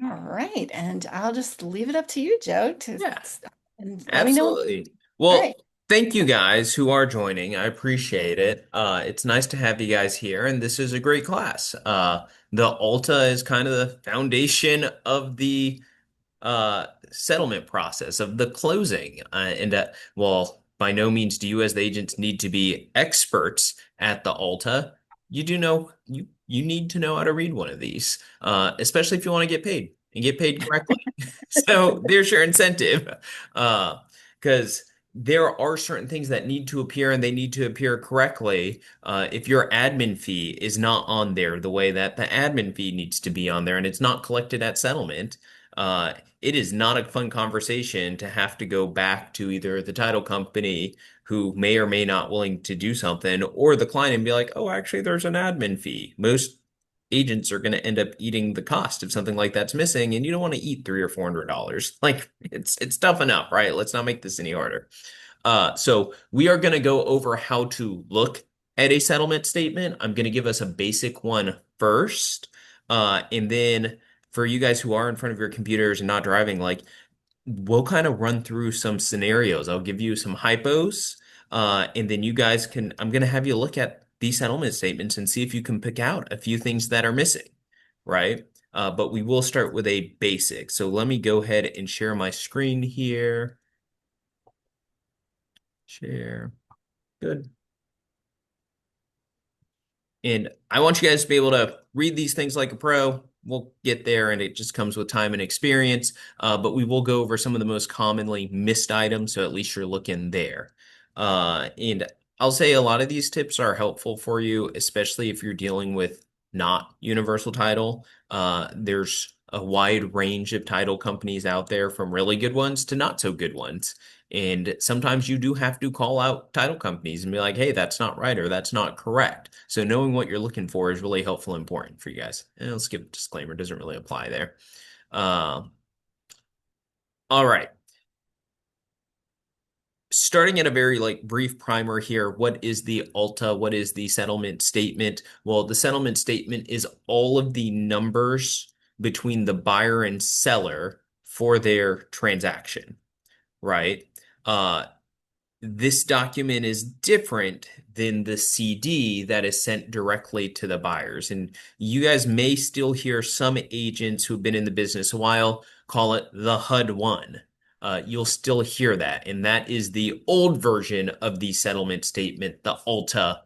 All right, and I'll just leave it up to you, Joe, to Yeah, and let me know. absolutely. All Well, right. thank you guys who are joining. I appreciate it. It's nice to have you guys here, and this is a great class. The ALTA is kind of the foundation of the settlement process of the closing. Well, by no means do you as the agents need to be experts at the ALTA. You do know you need to know how to read one of these, especially if you want to get paid and get paid correctly. So there's your incentive, because there are certain things that need to appear and they need to appear correctly. If your admin fee is not on there the way that the admin fee needs to be on there and it's not collected at settlement, it is not a fun conversation to have to go back to either the title company who may or may not willing to do something or the client and be like, oh, actually, there's an admin fee. Most agents are going to end up eating the cost if something like that's missing, and you don't want to eat $300 or $400. Like it's tough enough, right? Let's not make this any harder. So we are going to go over how to look at a settlement statement. I'm going to give us a basic one first, and then for you guys who are in front of your computers and not driving, like we'll kind of run through some scenarios. I'll give you some hypos, and then you guys can, I'm going to have you look at these settlement statements and see if you can pick out a few things that are missing, right? But we will start with a basic. So let me go ahead and share my screen here. Share. Good. And I want you guys to be able to read these things like a pro. We'll get there, and it just comes with time and experience. But we will go over some of the most commonly missed items, so at least you're looking there. And I'll say a lot of these tips are helpful for you, especially if you're dealing with not universal title. There's a wide range of title companies out there, from really good ones to not so good ones. And sometimes you do have to call out title companies and be like, hey, that's not right or that's not correct. So knowing what you're looking for is really helpful and important for you guys. And let's give a disclaimer, doesn't really apply there. Uh, all right. Starting at a very like brief primer here, what is the ALTA? What is the settlement statement? Well, the settlement statement is all of the numbers between the buyer and seller for their transaction, right? Uh, This document is different than the CD that is sent directly to the buyers. And you guys may still hear some agents who've been in the business a while call it the HUD 1. You'll still hear that. And that is the old version of the settlement statement, the ALTA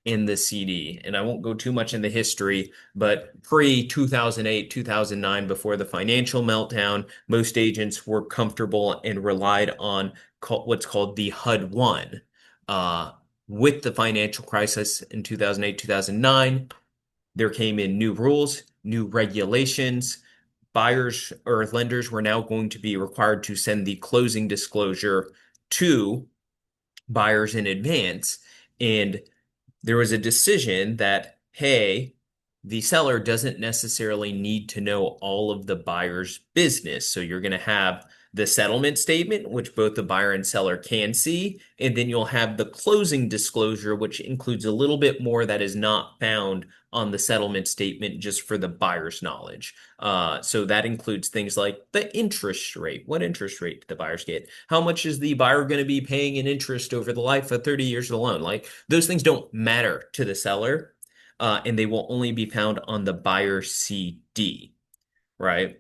in the CD. And I won't go too much in the history, but pre 2008, 2009, before the financial meltdown, most agents were comfortable and relied on what's called the HUD 1. Uh, with the financial crisis in 2008, 2009, there came in new rules, new regulations. Buyers or lenders were now going to be required to send the closing disclosure to buyers in advance. And there was a decision that, hey, the seller doesn't necessarily need to know all of the buyer's business. So you're going to have the settlement statement, which both the buyer and seller can see, and then you'll have the closing disclosure, which includes a little bit more that is not found on the settlement statement just for the buyer's knowledge. So that includes things like the interest rate. What interest rate did the buyers get? How much is the buyer going to be paying in interest over the life of 30 years of the loan? Like those things don't matter to the seller, and they will only be found on the buyer CD, right?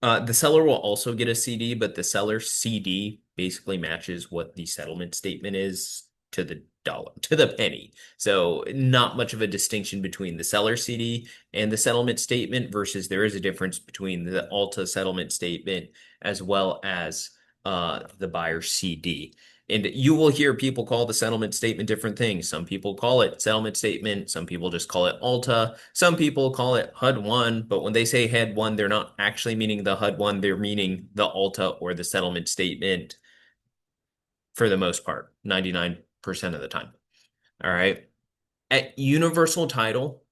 The seller will also get a CD, but the seller CD basically matches what the settlement statement is to the dollar, to the penny. So not much of a distinction between the seller CD and the settlement statement versus there is a difference between the ALTA settlement statement as well as the buyer CD. And you will hear people call the settlement statement different things. Some people call it settlement statement. Some people just call it ALTA. Some people call it HUD 1. But when they say HUD 1, they're not actually meaning the HUD 1. They're meaning the ALTA or the settlement statement for the most part, 99% of the time. All right. At Universal Title,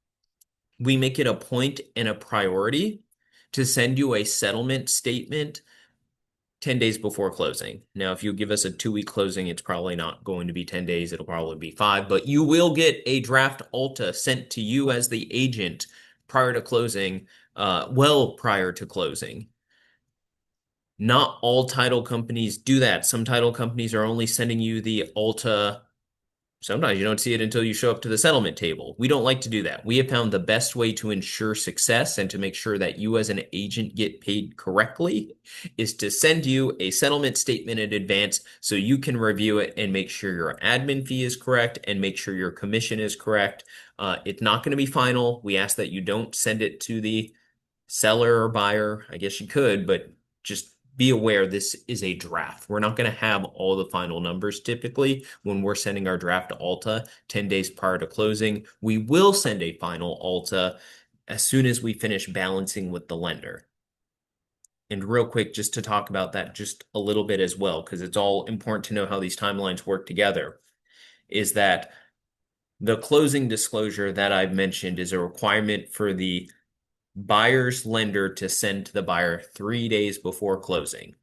we make it a point and a priority to send you a settlement statement 10 days before closing. Now, if you give us a 2-week closing, it's probably not going to be 10 days. It'll probably be 5, but you will get a draft ALTA sent to you as the agent prior to closing, well prior to closing. Not all title companies do that. Some title companies are only sending you the ALTA. Sometimes you don't see it until you show up to the settlement table. We don't like to do that. We have found the best way to ensure success and to make sure that you as an agent get paid correctly is to send you a settlement statement in advance so you can review it and make sure your admin fee is correct and make sure your commission is correct. It's not going to be final. We ask that you don't send it to the seller or buyer. I guess you could, but just be aware this is a draft. We're not going to have all the final numbers typically when we're sending our draft to ALTA 10 days prior to closing. We will send a final ALTA as soon as we finish balancing with the lender. And real quick, just to talk about that just a little bit as well, because it's all important to know how these timelines work together, is that the closing disclosure that I've mentioned is a requirement for the buyer's lender to send to the buyer 3 days before closing.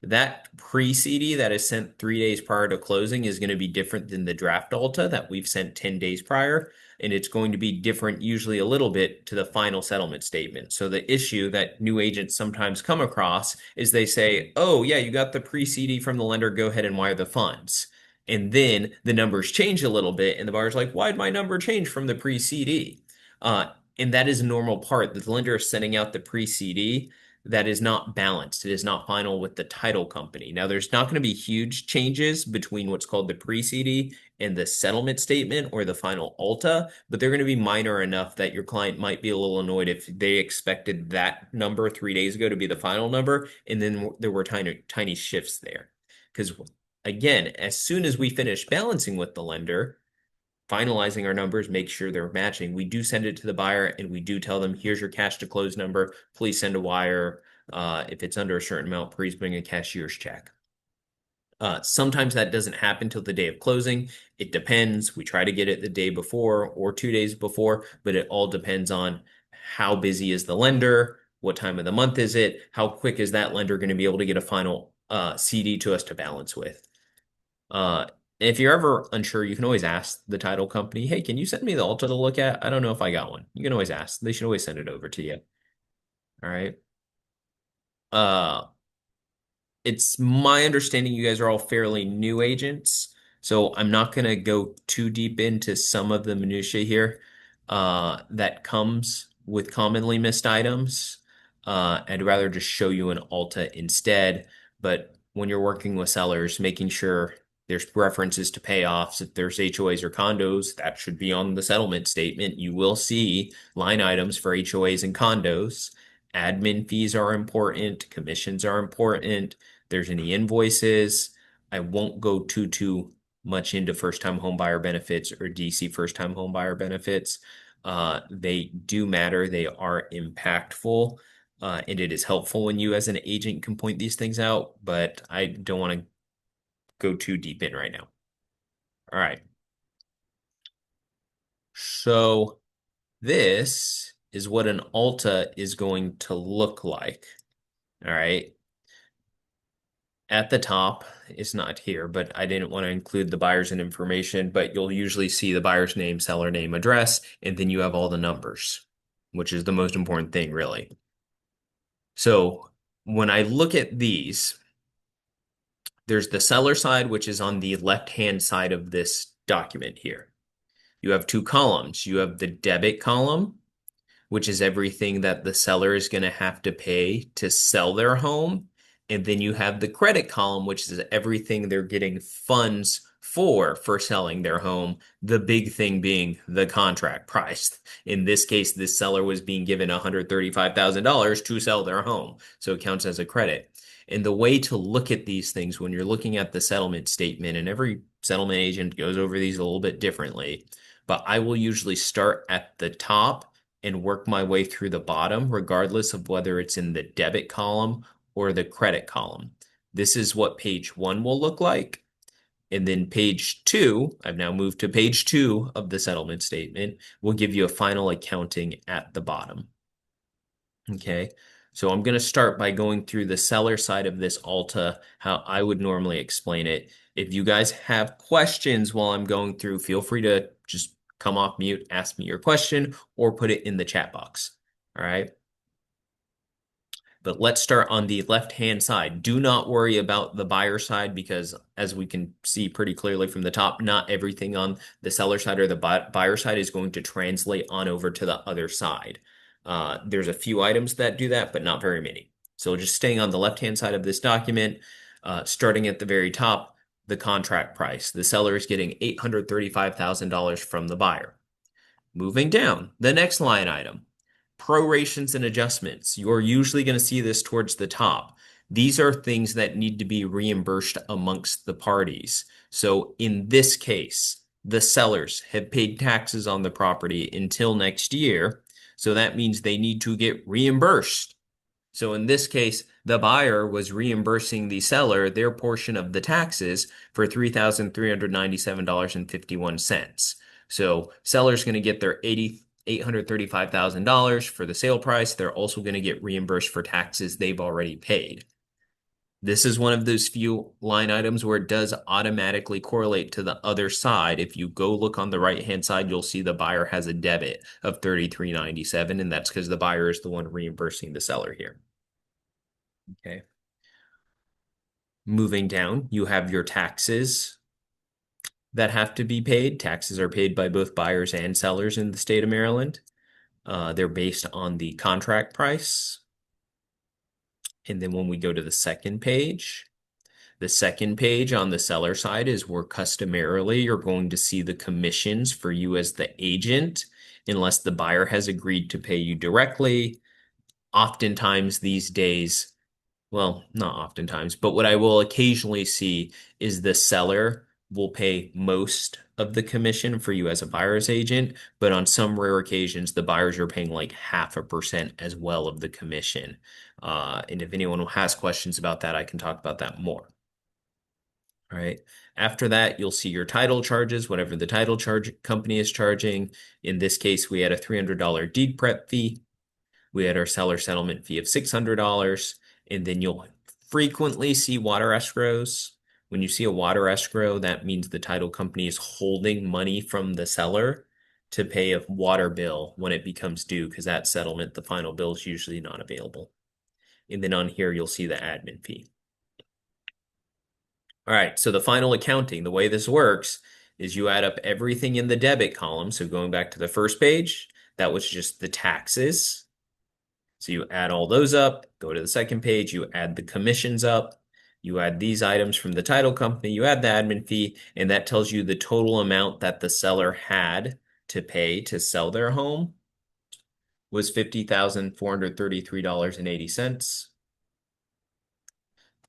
That pre-CD that is sent 3 days prior to closing is going to be different than the draft ALTA that we've sent 10 days prior. And it's going to be different, usually a little bit, to the final settlement statement. So the issue that new agents sometimes come across is they say, oh, yeah, you got the pre-CD from the lender, go ahead and wire the funds. And then the numbers change a little bit, and the buyer's like, why'd my number change from the pre-CD? And that is a normal part. The lender is sending out the pre-CD that is not balanced. It is not final with the title company. Now, there's not going to be huge changes between what's called the pre-CD and the settlement statement or the final ALTA, but they're going to be minor enough that your client might be a little annoyed if they expected that number 3 days ago to be the final number, and then there were tiny shifts there. Because again, as soon as we finish balancing with the lender, finalizing our numbers, make sure they're matching. We do send it to the buyer and we do tell them, here's your cash to close number. Please send a wire. If it's under a certain amount, please bring a cashier's check. Sometimes that doesn't happen till the day of closing. It depends. We try to get it the day before or 2 days before, but it all depends on how busy is the lender, what time of the month is it, how quick is that lender going to be able to get a final CD to us to balance with. Uh, if you're ever unsure, you can always ask the title company, hey, can you send me the Alta to look at? I don't know if I got one. You can always ask. They should always send it over to you. All right. Uh, it's my understanding you guys are all fairly new agents, so I'm not going to go too deep into some of the minutiae here that comes with commonly missed items. I'd rather just show you an Alta instead. But when you're working with sellers, making sure there's references to payoffs. If there's HOAs or condos, that should be on the settlement statement. You will see line items for HOAs and condos. Admin fees are important. Commissions are important. There's any invoices. I won't go too much into first-time home buyer benefits or DC first-time home buyer benefits. They do matter. They are impactful. And it is helpful when you as an agent can point these things out, but I don't want to go too deep in right now. All right. So this is what an ALTA is going to look like. All right. At the top, it's not here, but I didn't want to include the buyers and information, but you'll usually see the buyer's name, seller name, address, and then you have all the numbers, which is the most important thing, really. So when I look at these, there's the seller side, which is on the left-hand side of this document here. You have two columns. You have the debit column, which is everything that the seller is going to have to pay to sell their home. And then you have the credit column, which is everything they're getting funds for selling their home. The big thing being the contract price. In this case, this seller was being given $135,000 to sell their home. So it counts as a credit. And the way to look at these things when you're looking at the settlement statement, and every settlement agent goes over these a little bit differently, but I will usually start at the top and work my way through the bottom, regardless of whether it's in the debit column or the credit column. This is what page one will look like. And then page two, I've now moved to page two of the settlement statement, will give you a final accounting at the bottom. Okay, so I'm going to start by going through the seller side of this ALTA, how I would normally explain it. If you guys have questions while I'm going through, feel free to just come off mute, ask me your question, or put it in the chat box. All right. But let's start on the left-hand side. Do not worry about the buyer side because as we can see pretty clearly from the top, not everything on the seller side or the buyer side is going to translate on over to the other side. There's a few items that do that, but not very many. So just staying on the left-hand side of this document, starting at the very top, the contract price. The seller is getting $835,000 from the buyer. Moving down, the next line item, prorations and adjustments. You're usually going to see this towards the top. These are things that need to be reimbursed amongst the parties. So in this case, the sellers have paid taxes on the property until next year. So that means they need to get reimbursed. So in this case, the buyer was reimbursing the seller their portion of the taxes for $3,397.51. So seller's going to get their $835,000 for the sale price. They're also going to get reimbursed for taxes they've already paid. This is one of those few line items where it does automatically correlate to the other side. If you go look on the right-hand side, you'll see the buyer has a debit of $33.97, and that's because the buyer is the one reimbursing the seller here. Okay. Moving down, you have your taxes that have to be paid. Taxes are paid by both buyers and sellers in the state of Maryland. They're based on the contract price. And then when we go to the second page on the seller side is where customarily you're going to see the commissions for you as the agent, unless the buyer has agreed to pay you directly. Oftentimes these days, well, not oftentimes, but what I will occasionally see is the seller will pay most of the commission for you as a buyer's agent, but on some rare occasions, the buyers are paying like 0.5% as well of the commission. And if anyone has questions about that, I can talk about that more. All right. After that, you'll see your title charges, whatever the title charge company is charging. In this case, we had a $300 deed prep fee. We had our seller settlement fee of $600. And then you'll frequently see water escrows. When you see a water escrow, that means the title company is holding money from the seller to pay a water bill when it becomes due, because that settlement, the final bill, is usually not available. And then on here, you'll see the admin fee. All right, so the final accounting, the way this works is you add up everything in the debit column. So going back to the first page, that was just the taxes. So you add all those up, go to the second page, you add the commissions up, you add these items from the title company, you add the admin fee, and that tells you the total amount that the seller had to pay to sell their home was $50,433.80.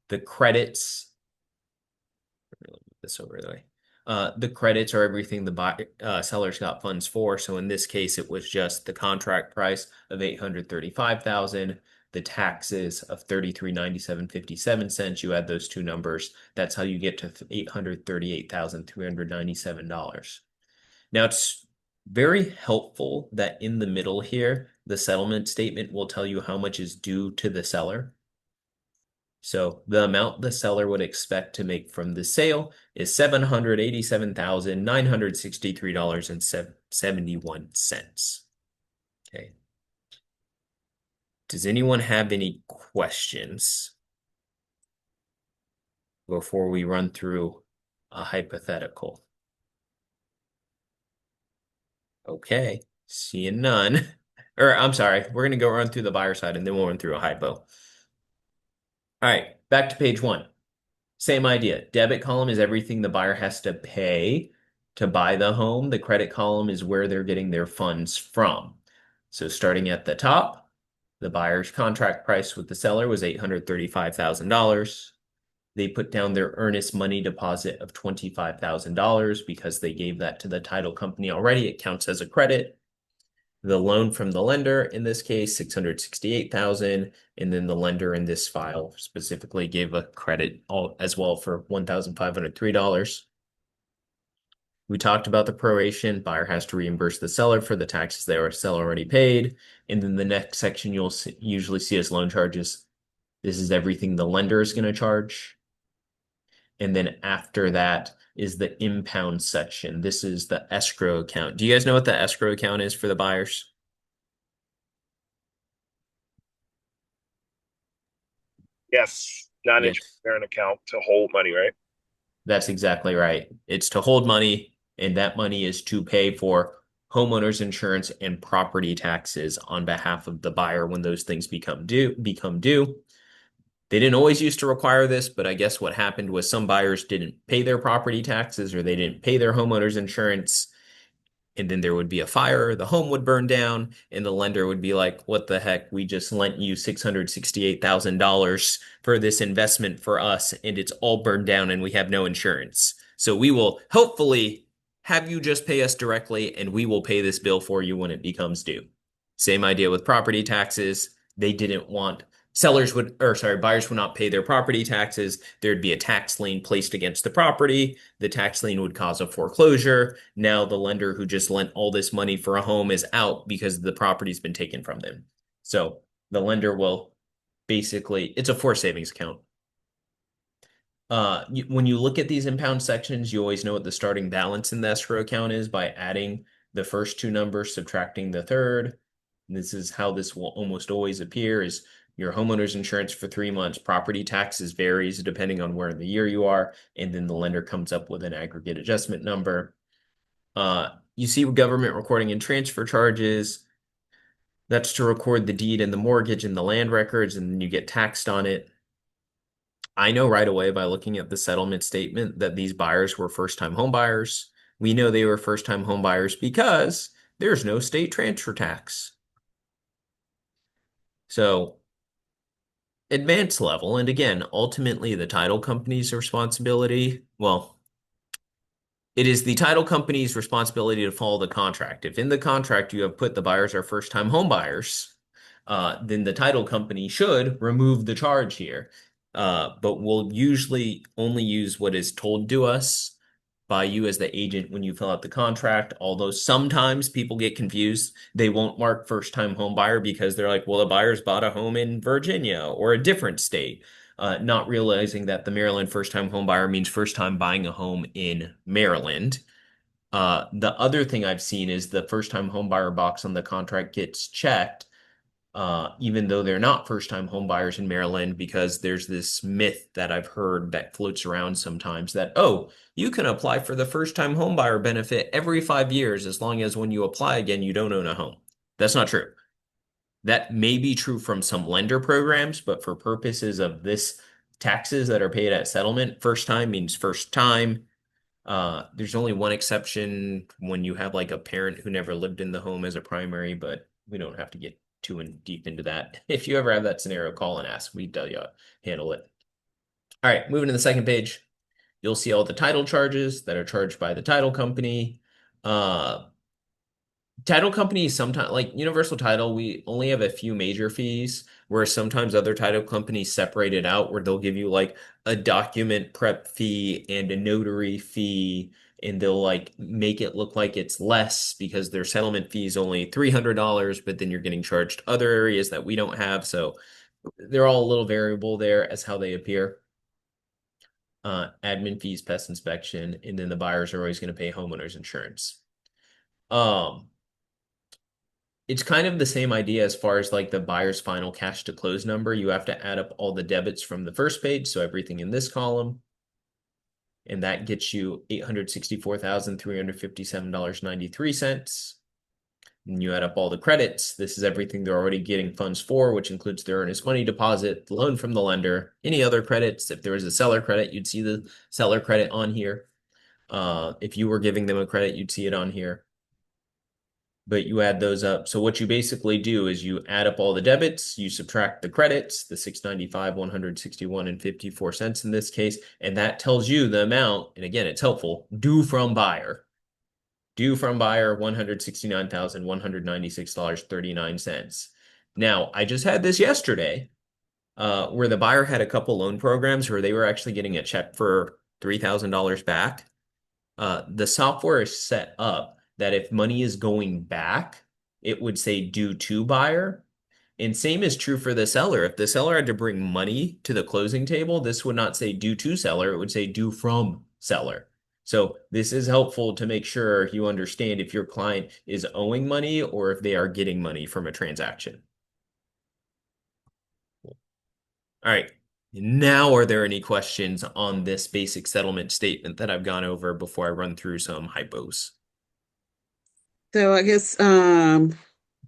The credits, this over the way. The credits are everything the sellers got funds for. So in this case, it was just the contract price of $835,000, the taxes of $33.97.57. You add those two numbers. That's how you get to $838,397. Now it's very helpful that in the middle here, the settlement statement will tell you how much is due to the seller. So the amount the seller would expect to make from the sale is $787,963.71. Okay. Does anyone have any questions before we run through a hypothetical? Okay, seeing none. Or I'm sorry, we're gonna go run through the buyer side and then we'll run through a hypo. All right, back to page one. Same idea. Debit column is everything the buyer has to pay to buy the home. The credit column is where they're getting their funds from. So starting at the top, the buyer's contract price with the seller was $835,000. They put down their earnest money deposit of $25,000 because they gave that to the title company already. It counts as a credit. The loan from the lender, in this case, $668,000, and then the lender in this file specifically gave a credit as well for $1,503. We talked about the proration. Buyer has to reimburse the seller for the taxes the seller already paid. And then the next section you'll usually see as loan charges. This is everything the lender is going to charge. And then after that is the impound section. This is the escrow account. Do you guys know what the escrow account is for the buyers? Yes, non-interest Yes, bearing account to hold money, right? that's exactly right. It's to hold money, and that money is to pay for homeowners insurance and property taxes on behalf of the buyer when those things become due. They didn't always used to require this, but I guess what happened was some buyers didn't pay their property taxes or they didn't pay their homeowners insurance, and then there would be a fire, the home would burn down, and the lender would be like, "What the heck? We just lent you $668,000 for this investment for us, and it's all burned down, and we have no insurance. So we will hopefully have you just pay us directly, and we will pay this bill for you when it becomes due." Same idea with property taxes. They didn't want buyers would not pay their property taxes. There'd be a tax lien placed against the property. The tax lien would cause a foreclosure. Now the lender who just lent all this money for a home is out because the property's been taken from them. So the lender will basically, it's a forced savings account. When you look at these impound sections, you always know what the starting balance in the escrow account is by adding the first two numbers, subtracting the third. This is how this will almost always appear is your homeowner's insurance for 3 months. Property taxes varies depending on where in the year you are, and then the lender comes up with an aggregate adjustment number. You see government recording and transfer charges. That's to record the deed and the mortgage and the land records, and then you get taxed on it. I know right away by looking at the settlement statement that these buyers were first-time home buyers. We know they were first-time home buyers because there's no state transfer tax. So advanced level, and again, ultimately the title company's responsibility. Well, it is the title company's responsibility to follow the contract. If in the contract you have put the buyers are first-time home buyers, then the title company should remove the charge here. But we'll usually only use what is told to us by you as the agent when you fill out the contract. Although sometimes people get confused, they won't mark first-time home buyer because they're like, well, the buyer's bought a home in Virginia or a different state, not realizing that the Maryland first-time home buyer means first time buying a home in Maryland. The other thing I've seen is the first-time home buyer box on the contract gets checked, even though they're not first-time home buyers in Maryland, because there's this myth that I've heard that floats around sometimes that, oh, you can apply for the first-time home buyer benefit every 5 years as long as when you apply again, you don't own a home. That's not true. That may be true from some lender programs, but for purposes of this taxes that are paid at settlement, first time means first time. There's only one exception when you have like a parent who never lived in the home as a primary, but we don't have to get too in deep into that. If you ever have that scenario, call and ask. We tell you how to handle it. All right, moving to the second page, you'll see all the title charges that are charged by the title company. Uh, Title companies sometimes, like Universal Title, we only have a few major fees, where sometimes other title companies separate it out, where they'll give you like a document prep fee and a notary fee, and they'll like make it look like it's less because their settlement fee is only $300, but then you're getting charged other areas that we don't have. So they're all a little variable there as how they appear. Admin fees, pest inspection, and then the buyers are always going to pay homeowners insurance. Um, It's kind of the same idea as far as like the buyer's final cash to close number. You have to add up all the debits from the first page, so everything in this column, and that gets you $864,357.93. And you add up all the credits. This is everything they're already getting funds for, which includes their earnest money deposit, the loan from the lender, any other credits. If there was a seller credit, you'd see the seller credit on here. If you were giving them a credit, you'd see it on here, but you add those up. So what you basically do is you add up all the debits, you subtract the credits, the 695, 161, and 54 cents in this case, and that tells you the amount, and again, it's helpful, due from buyer. Due from buyer, $169,196.39. Now, I just had this yesterday, where the buyer had a couple loan programs where they were actually getting a check for $3,000 back. The software is set up that if money is going back, it would say due to buyer. And same is true for the seller. If the seller had to bring money to the closing table, this would not say due to seller, it would say due from seller. So this is helpful to make sure you understand if your client is owing money or if they are getting money from a transaction. All right. Now, are there any questions on this basic settlement statement that I've gone over before I run through some hypos? So I guess a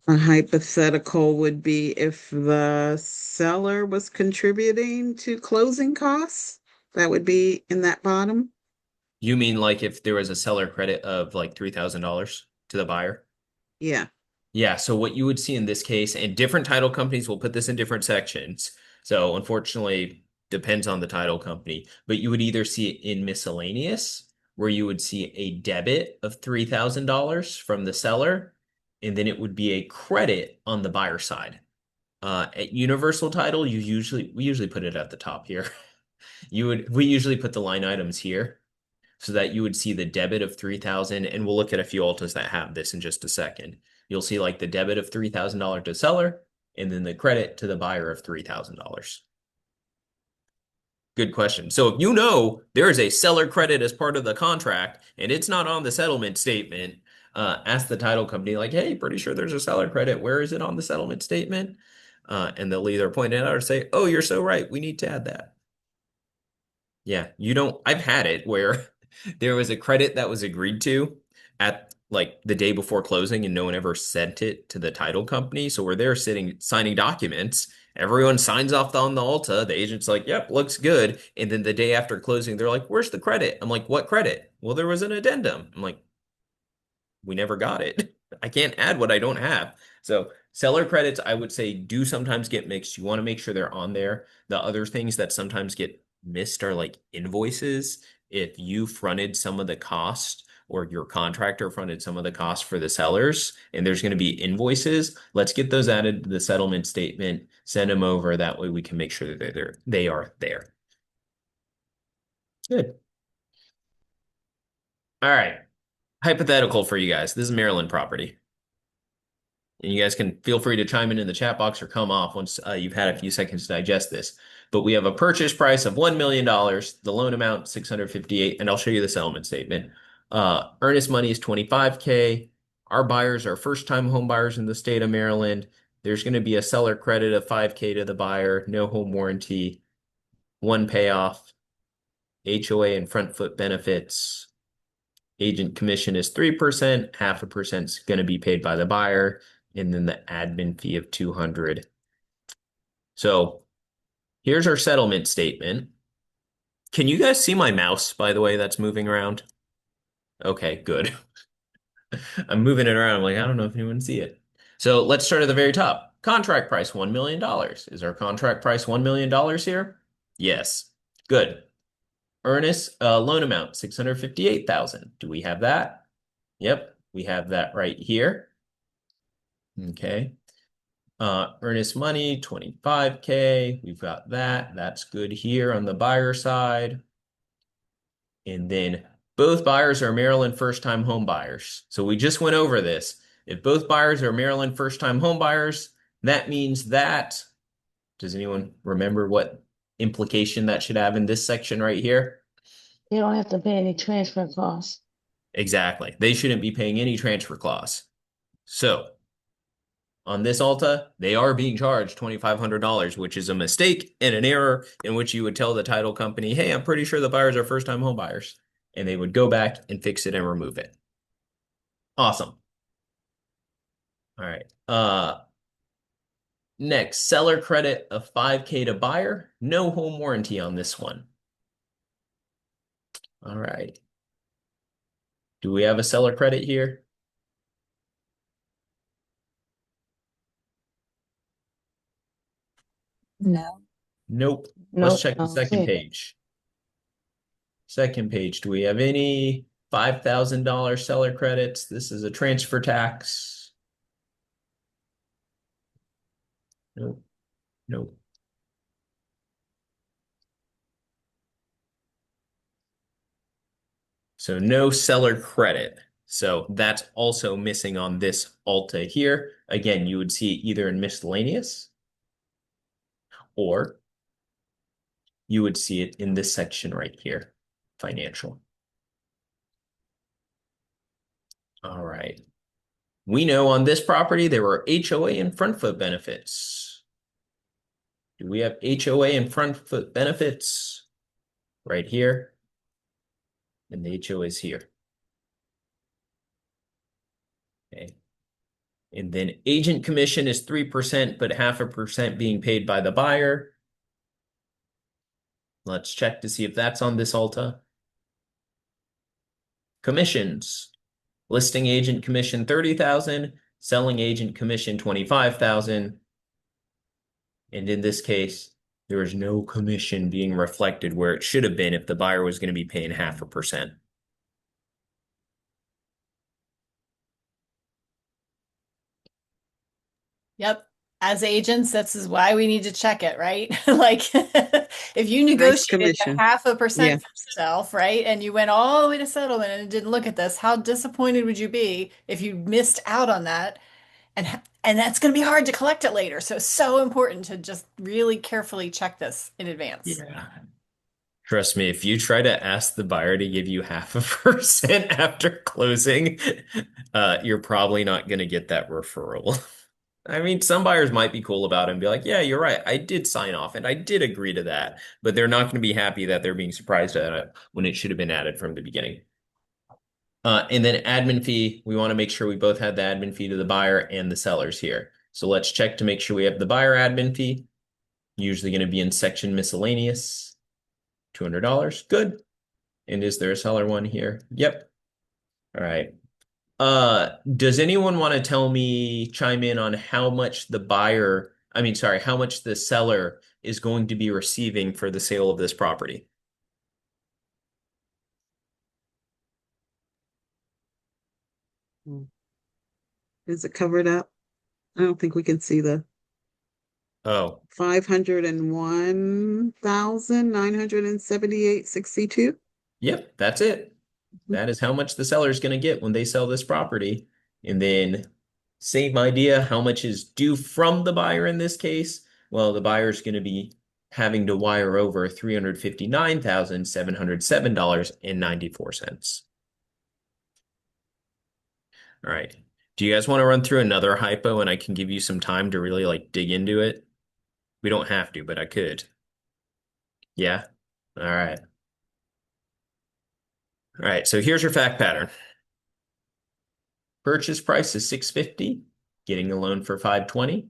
hypothetical would be if the seller was contributing to closing costs, that would be in that bottom. You mean like if there was a seller credit of like $3,000 to the buyer? Yeah. Yeah, so what you would see in this case, and different title companies will put this in different sections. So unfortunately, depends on the title company, but you would either see it in miscellaneous, where you would see a debit of $3,000 from the seller, and then it would be a credit on the buyer side. At universal title, we usually put it at the top here. We usually put the line items here so that you would see the debit of 3,000, and we'll look at a few altas that have this in just a second. You'll see like the debit of $3,000 to seller and then the credit to the buyer of $3,000. Good question. So if you know there is a seller credit as part of the contract and it's not on the settlement statement, ask the title company like, hey, pretty sure there's a seller credit. Where is it on the settlement statement? And they'll either point it out or say, oh, you're so right. We need to add that. Yeah, you don't. I've had it where there was a credit that was agreed to at like the day before closing and no one ever sent it to the title company. So we're there sitting signing documents. Everyone signs off on the ALTA. The agent's like, yep, looks good. And then the day after closing, they're like, where's the credit? I'm like, what credit? Well, there was an addendum. I'm like, we never got it. I can't add what I don't have. So seller credits, I would say, do sometimes get mixed. You want to make sure they're on there. The other things that sometimes get missed are like invoices. If you fronted some of the cost or your contractor fronted some of the cost for the sellers and there's going to be invoices, let's get those added to the settlement statement, send them over. That way we can make sure that they're there. They are there. Good. All right. Hypothetical for you guys. This is Maryland property. And you guys can feel free to chime in the chat box or come off once you've had a few seconds to digest this. But we have a purchase price of $1 million, the loan amount 658, and I'll show you the settlement statement. Earnest money is 25K. Our buyers are first-time home buyers in the state of Maryland. There's going to be a seller credit of 5K to the buyer, no home warranty, one payoff, HOA and front foot benefits. Agent commission is 3%, 0.5% is going to be paid by the buyer, and then the admin fee of 200. So here's our settlement statement. Can you guys see my mouse, by the way, that's moving around? Okay, good. I'm moving it around. I'm like, I don't know if anyone can see it. So let's start at the very top. Contract price, $1 million. Is our contract price $1 million here? Yes. Good. Earnest loan amount, 658,000. Do we have that? Yep, we have that right here. Okay. Earnest money, 25K. We've got that. That's good here on the buyer side. And then both buyers are Maryland first-time home buyers. So we just went over this. If both buyers are Maryland first-time home buyers, that means that, does anyone remember what implication that should have in this section right here? They don't have to pay any transfer costs. Exactly. They shouldn't be paying any transfer clause. So on this ALTA, they are being charged $2,500, which is a mistake and an error in which you would tell the title company, hey, I'm pretty sure the buyers are first-time home buyers. And they would go back and fix it and remove it. Awesome. All right. Next, seller credit of 5K to buyer. No home warranty on this one. All right. Do we have a seller credit here? No. Nope. Let's Nope, check I the don't see second it. page. Second page, do we have any $5,000 seller credits? This is a transfer tax. Nope. Nope. So no seller credit. So that's also missing on this ALTA here. Again, you would see it either in miscellaneous or you would see it in this section right here, financial. All right. We know on this property there were HOA and front foot benefits. Do we have HOA and front foot benefits? Right here. And the HOA is here. Okay. And then agent commission is 3%, but 0.5% being paid by the buyer. Let's check to see if that's on this ALTA. Commissions. Listing agent commission 30,000, selling agent commission 25,000. And in this case, there is no commission being reflected where it should have been if the buyer was going to be paying 0.5%. Yep. As agents, this is why we need to check it, right? Like if you negotiated a commission. 0.5% Yeah. for yourself, right? And you went all the way to settlement and didn't look at this, how disappointed would you be if you missed out on that? And that's going to be hard to collect it later. So it's so important to just really carefully check this in advance. Yeah. Trust me, if you try to ask the buyer to give you 0.5% after closing, you're probably not going to get that referral. I mean, some buyers might be cool about it and be like, yeah, you're right. I did sign off and I did agree to that. But they're not going to be happy that they're being surprised at it when it should have been added from the beginning. And then admin fee, we want to make sure we both had the admin fee to the buyer and the sellers here. So let's check to make sure we have the buyer admin fee. Usually going to be in section miscellaneous. $200. Good. And is there a seller one here? Yep. All right. Does anyone want to chime in on how much how much the seller is going to be receiving for the sale of this property? Is it covered up? I don't think we can see the Oh, 501,978.62. yep, that's it. That is how much the seller is going to get when they sell this property. And then same idea, how much is due from the buyer in this case? Well, the buyer is going to be having to wire over $359,707.94. All right. Do you guys want to run through another hypo and I can give you some time to really like dig into it? We don't have to, but I could. Yeah? All right. All right, so here's your fact pattern. Purchase price is $650, getting a loan for $520.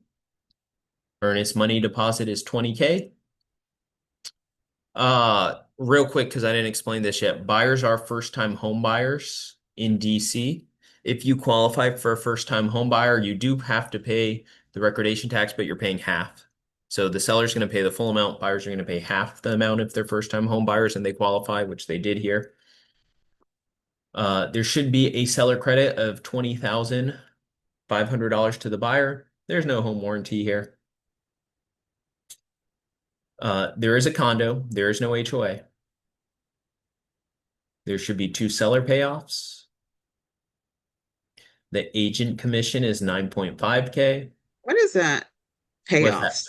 Earnest money deposit is $20K. Real quick, because I didn't explain this yet, buyers are first-time home buyers in DC. If you qualify for a first-time home buyer, you do have to pay the recordation tax, but you're paying half. So the seller's going to pay the full amount. Buyers are going to pay half the amount if they're first-time home buyers and they qualify, which they did here. There should be a seller credit of $20,500 to the buyer. There's no home warranty here. There is a condo. There is no HOA. There should be 2 seller payoffs. The agent commission is 9.5K. What is that? What's that? Payoffs.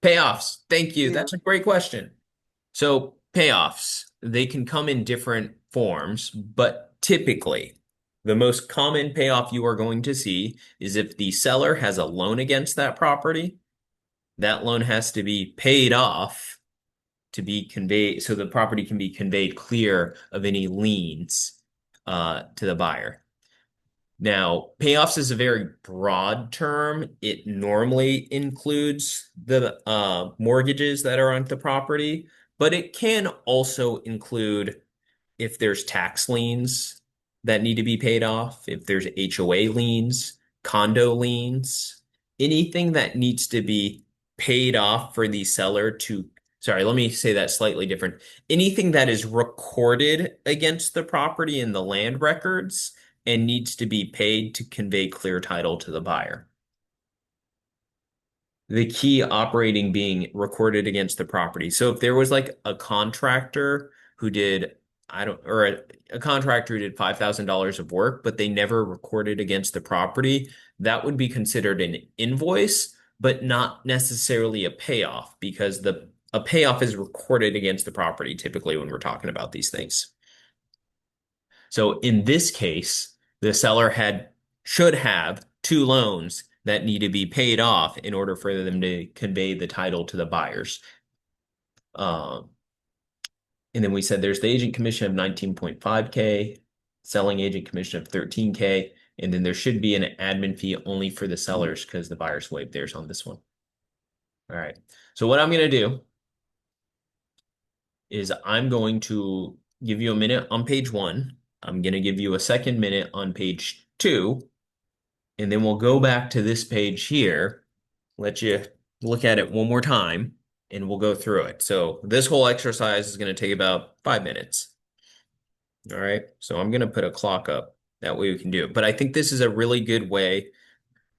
Payoffs. Thank you. Yeah. That's a great question. So payoffs, they can come in different forms, but typically the most common payoff you are going to see is if the seller has a loan against that property, that loan has to be paid off to be conveyed, so the property can be conveyed clear of any liens to the buyer. Now, payoffs is a very broad term. It normally includes the mortgages that are on the property, but it can also include if there's tax liens that need to be paid off, if there's HOA liens, condo liens, anything that needs to be paid off for the seller to, sorry, let me say that slightly different. Anything that is recorded against the property in the land records and needs to be paid to convey clear title to the buyer. The key operating being recorded against the property. So if there was like a contractor who did I don't, or a contractor who did $5,000 of work, but they never recorded against the property, that would be considered an invoice, but not necessarily a payoff because a payoff is recorded against the property typically when we're talking about these things. So in this case, the seller should have two loans that need to be paid off in order for them to convey the title to the buyers. Um, and then we said there's the agent commission of 19.5K, selling agent commission of 13K, and then there should be an admin fee only for the sellers because the buyers waived theirs on this one. All right. So what I'm going to do is I'm going to give you a minute on page 1. I'm going to give you a second minute on page 2, and then we'll go back to this page here, let you look at it one more time, and we'll go through it. So this whole exercise is going to take about 5 minutes. All right. So I'm going to put a clock up. That way we can do it. But I think this is a really good way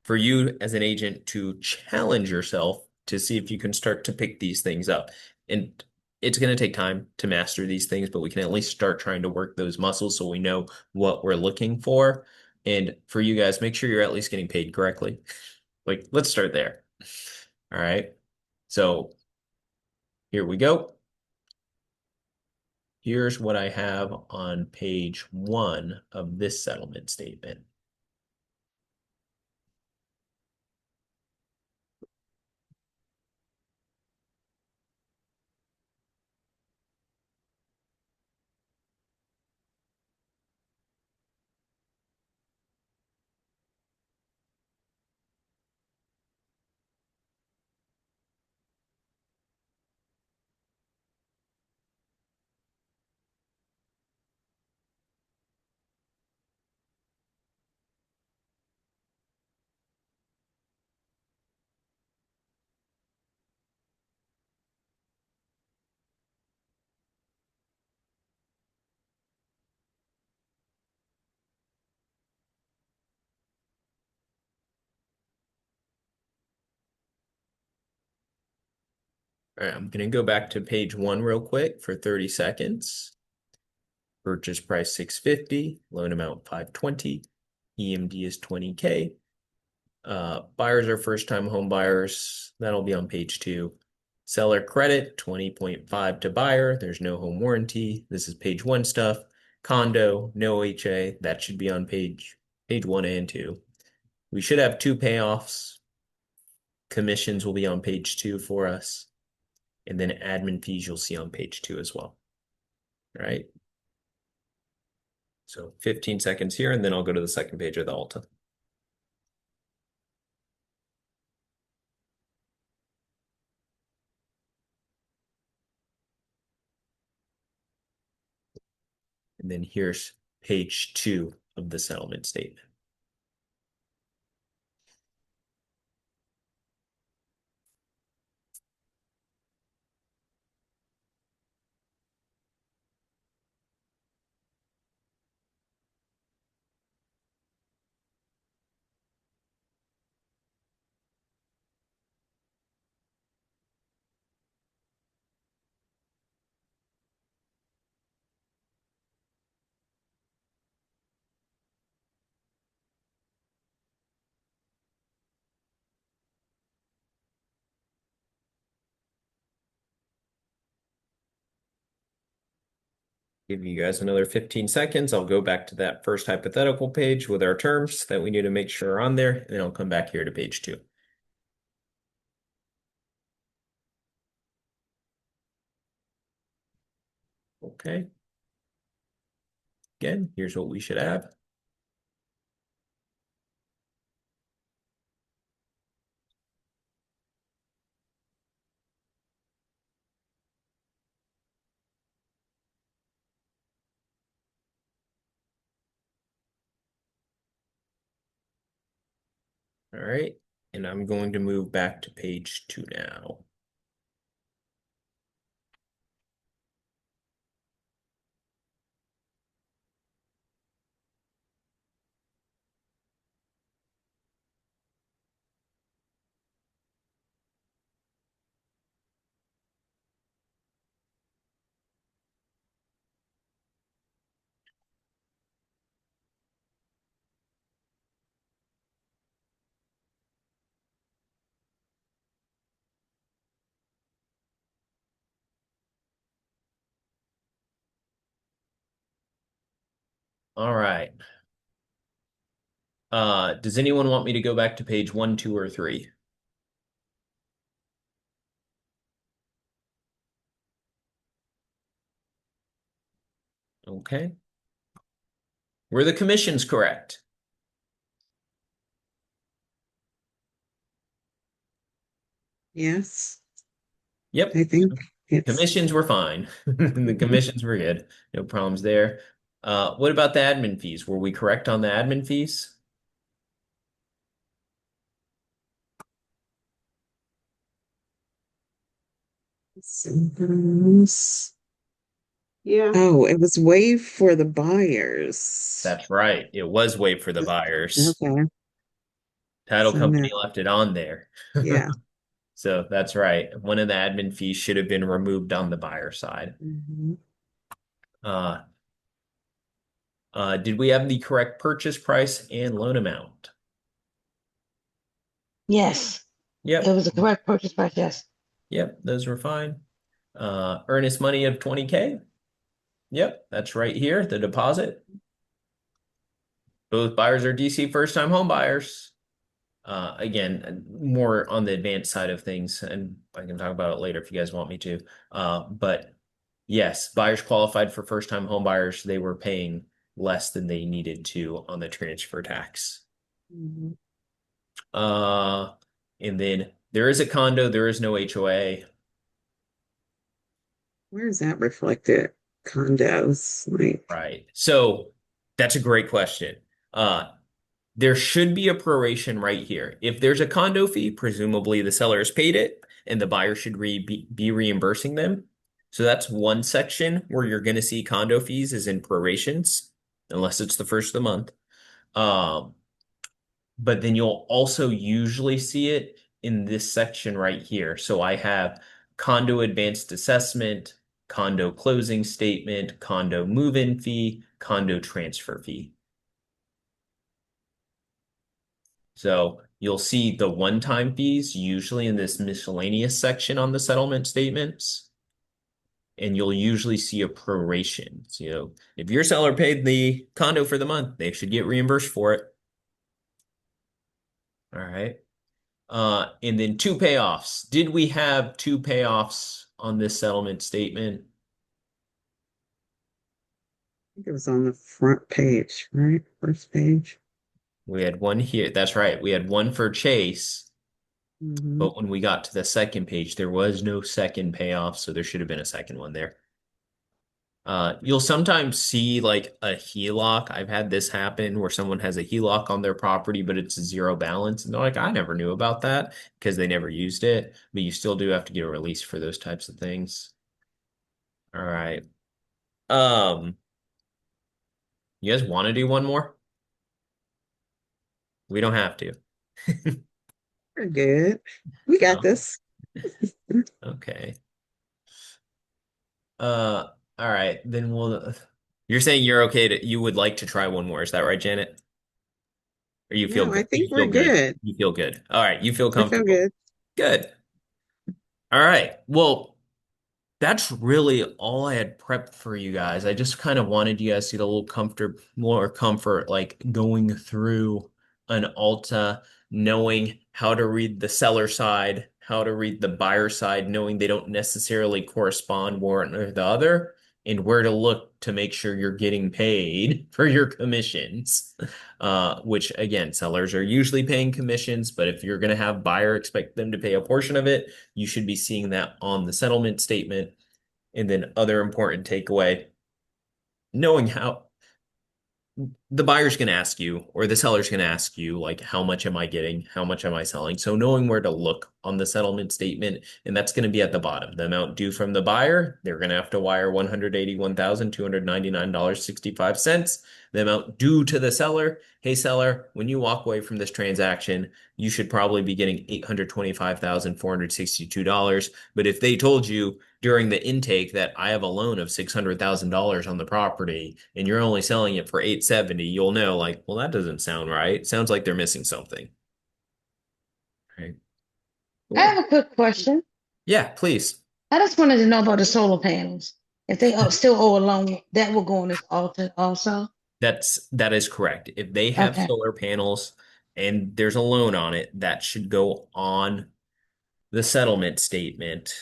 for you as an agent to challenge yourself to see if you can start to pick these things up. And it's going to take time to master these things, but we can at least start trying to work those muscles so we know what we're looking for. And for you guys, make sure you're at least getting paid correctly. Like, let's start there. All right. So here we go. Here's what I have on page 1 of this settlement statement. All right, I'm going to go back to page 1 real quick for 30 seconds. Purchase price 650, loan amount 520, EMD is 20K. Buyers are first-time home buyers. That'll be on page 2. Seller credit 20.5 to buyer. There's no home warranty. This is page 1 stuff. Condo, no HA. That should be on page 1 and 2. We should have 2 payoffs. Commissions will be on page 2 for us. And then admin fees you'll see on page 2 as well. All right. So 15 seconds here, and then I'll go to the second page of the ALTA. And then here's page 2 of the settlement statement. Give you guys another 15 seconds. I'll go back to that first hypothetical page with our terms that we need to make sure are on there, and then I'll come back here to page 2. Okay. Again, here's what we should have. All right. And I'm going to move back to page 2 now. All right. Does anyone want me to go back to page 1, 2, or 3? Okay. Were the commissions correct? Yes, Yep. I think it's Commissions were fine. The commissions were good. No problems there. What about the admin fees? Were we correct on the admin fees? Symptoms. Yeah. Oh, it was waived for the buyers. That's right. It was waived for the buyers. Okay. Title So no, company left it on there. yeah. So that's right. One of the admin fees should have been removed on the buyer side. Mhm. Uh, did we have the correct purchase price and loan amount? Yes, it Yep. was a correct purchase price. Yes. Yep, those were fine. Earnest money of 20K. Yep, that's right here, the deposit. Both buyers are DC first-time home buyers. Again, more on the advanced side of things, and I can talk about it later if you guys want me to. But yes, buyers qualified for first-time home buyers, they were paying less than they needed to on the transfer tax. Mhm. Uh, and then there is a condo, there is no HOA. Where is that reflected? Condos, like, Right. So that's a great question. Uh, there should be a proration right here. If there's a condo fee, presumably the seller has paid it and the buyer should be reimbursing them. So that's one section where you're going to see condo fees is in prorations, unless it's the first of the month. Um, but then you'll also usually see it in this section right here. So I have condo advanced assessment, condo closing statement, condo move-in fee, condo transfer fee. So you'll see the one-time fees usually in this miscellaneous section on the settlement statements. And you'll usually see a proration. So, if your seller paid the condo for the month, they should get reimbursed for it. All right. And then two payoffs. Did we have two payoffs on this settlement statement? I think it was on the front page, right? First page. We had one here. That's right. We had one for Chase, Hmm. but when we got to the second page, there was no second payoff, so there should have been a second one there. You'll sometimes see like a HELOC. I've had this happen where someone has a HELOC on their property, but it's a zero balance. And they're like, I never knew about that because they never used it. But you still do have to get a release for those types of things. All right. Um, you guys want to do one more? We don't have to. We're good. We got No. this. Okay. All right. Then you're saying you're okay you would like to try one more. Is that right, Janet? Or you feel No, I good? think You we're feel good? good. You feel good. All right. You feel I feel comfortable. good. Good. All right. Well, that's really all I had prepped for you guys. I just kind of wanted you guys to get a little more comfort, like going through an Alta, knowing how to read the seller side, how to read the buyer side, knowing they don't necessarily correspond one or the other, and where to look to make sure you're getting paid for your commissions. Which again, sellers are usually paying commissions, but if you're going to have buyer expect them to pay a portion of it, you should be seeing that on the settlement statement. And then other important takeaway, knowing how the buyer's going to ask you or the seller's going to ask you, like, how much am I getting? How much am I selling? So knowing where to look on the settlement statement, and that's going to be at the bottom. The amount due from the buyer, they're going to have to wire $181,299.65. The amount due to the seller, hey, seller, when you walk away from this transaction, you should probably be getting $825,462. But if they told you during the intake that I have a loan of $600,000 on the property and you're only selling it for 870, you'll know like, well, that doesn't sound right. Sounds like they're missing something. Right. I Cool. have a quick question. Yeah, please. I just wanted to know about the solar panels. If they still owe a loan, that will go on this altar also. That is correct. If they have Okay. solar panels and there's a loan on it, that should go on the settlement statement.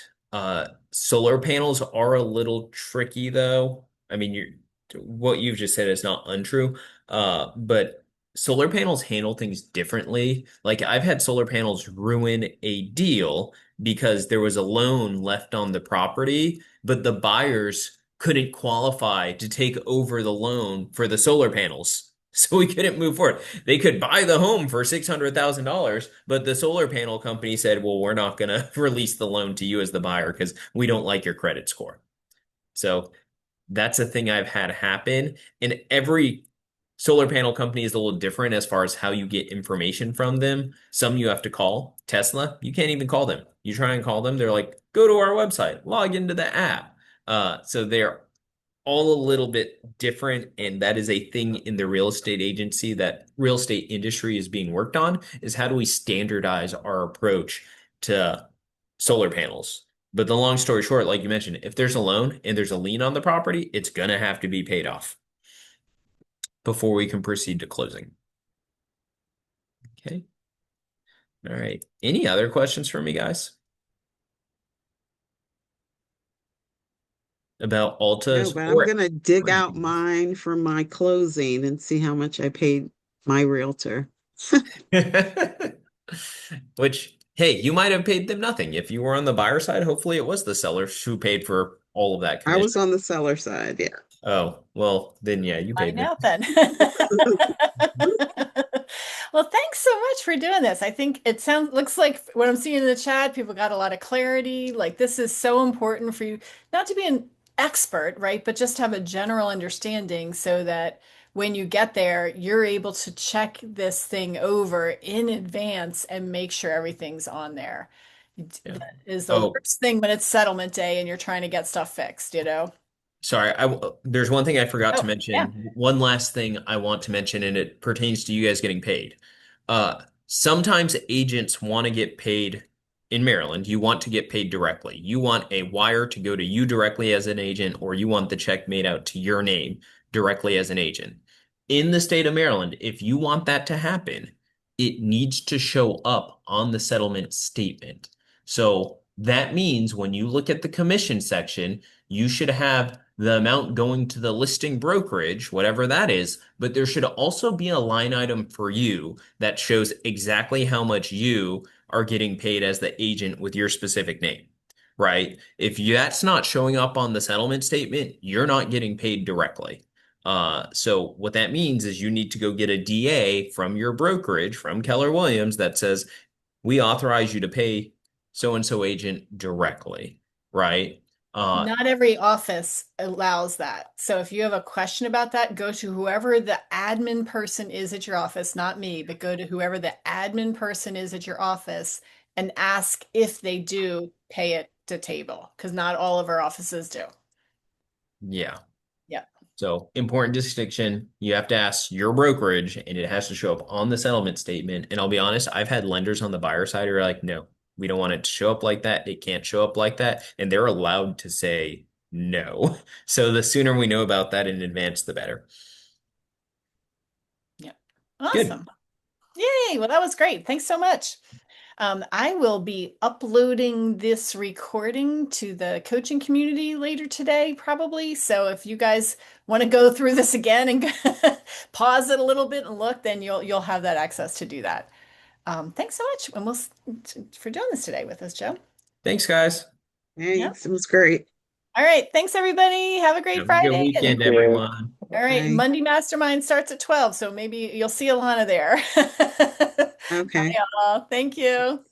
Solar panels are a little tricky though. I mean, what you've just said is not untrue. But solar panels handle things differently. Like I've had solar panels ruin a deal because there was a loan left on the property, but the buyers couldn't qualify to take over the loan for the solar panels. So we couldn't move forward. They could buy the home for $600,000, but the solar panel company said, well, we're not going to release the loan to you as the buyer because we don't like your credit score. So that's a thing I've had happen. And every solar panel company is a little different as far as how you get information from them. Some you have to call. Tesla, you can't even call them. You try and call them, they're like, go to our website, log into the app. So they're all a little bit different, and that is a thing in the real estate industry is being worked on, is how do we standardize our approach to solar panels. But the long story short, like you mentioned, if there's a loan and there's a lien on the property, it's gonna have to be paid off before we can proceed to closing. Okay. All right. Any other questions for me, guys? About No, Altas but I'm or gonna dig out anything mine for my closing and see how much I paid my realtor. else? Which, hey, you might have paid them nothing. If you were on the buyer side, hopefully it was the seller who paid for all of that I commission. was on the seller side, yeah. Oh, well, then yeah, you paid Find them. out then. Well, thanks so much for doing this. I think it looks like what I'm seeing in the chat, people got a lot of clarity. Like this is so important for you, not to be an expert, right? But just to have a general understanding so that when you get there, you're able to check this thing over in advance and make sure everything's on there. Yeah. That is the Oh, worst thing when it's settlement day and you're trying to get stuff fixed, you know? sorry, there's one thing I forgot to Oh, yeah. mention. One last thing I want to mention, and it pertains to you guys getting paid. Sometimes agents want to get paid in Maryland. You want to get paid directly. You want a wire to go to you directly as an agent, or you want the check made out to your name directly as an agent. In the state of Maryland, if you want that to happen, it needs to show up on the settlement statement. So that means when you look at the commission section, you should have the amount going to the listing brokerage, whatever that is, but there should also be a line item for you that shows exactly how much you are getting paid as the agent with your specific name, right? If that's not showing up on the settlement statement, you're not getting paid directly. So what that means is you need to go get a DA from your brokerage, from Keller Williams, that says, we authorize you to pay so and so agent directly, right? Uh, Not every office allows that. So if you have a question about that, go to whoever the admin person is at your office, not me, but go to whoever the admin person is at your office and ask if they do pay it to table, because not all of our offices do. yeah. Yeah. So important distinction. You have to ask your brokerage and it has to show up on the settlement statement. And I'll be honest, I've had lenders on the buyer side who are like, no, we don't want it to show up like that. It can't show up like that. And they're allowed to say no. So the sooner we know about that in advance, the better. Yeah. Good. Awesome. Yay. Well, that was great. Thanks so much. I will be uploading this recording to the coaching community later today, probably. So if you guys want to go through this again and pause it a little bit and look, then you'll have that access to do that. Thanks so much, and for doing this today with us, Joe. Thanks, guys. Yep. Thanks, it was great. All right. Thanks, everybody. Have a great Have a good Friday. weekend, Thank you. everyone. All right. Bye. Monday Mastermind starts at 12, so maybe you'll see Alana there. Bye, Okay. all. Thank you.